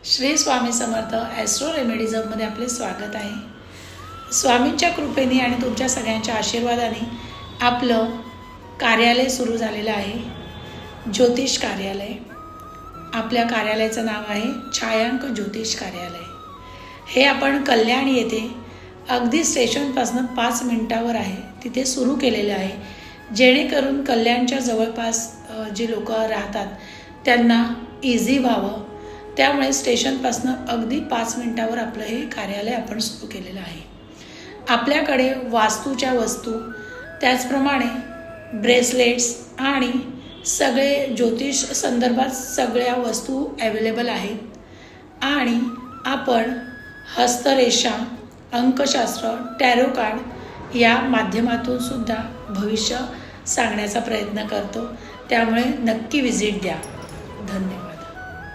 Shri Swami Samarth Austro रेमेडिझममध्ये आपले स्वागत आहे। स्वामींच्या कृपेने आणि तुमच्या सगळ्यांच्या आशीर्वादाने आपलं कार्यालय सुरू झालेलं आहे, ज्योतिष कार्यालय। आपल्या कार्यालयाचं नाव आहे छायांक ज्योतिष कार्यालय। हे आपण कल्याण येथे अगदी स्टेशनपासून 5 मिनिटावर आहे तिथे सुरू केलेलं आहे, जेणेकरून कल्याणच्या जवळपास जे लोक राहतात त्यांना इझी व्हावं। त्यामुळे स्टेशनपासून अगदी 5 मिनिटावर आपलं हे कार्यालय आपण सुरू केलेलं आहे। आपल्याकडे वास्तूच्या वस्तू, त्याचप्रमाणे ब्रेसलेट्स आणि सगळे ज्योतिष संदर्भात सगळ्या वस्तू अवेलेबल आहेत। आणि आपण हस्तरेषा, अंकशास्त्र, टॅरो कार्ड या माध्यमातून सुद्धा भविष्य सांगण्याचा प्रयत्न करतो। त्यामुळे नक्की विजिट द्या। धन्यवाद।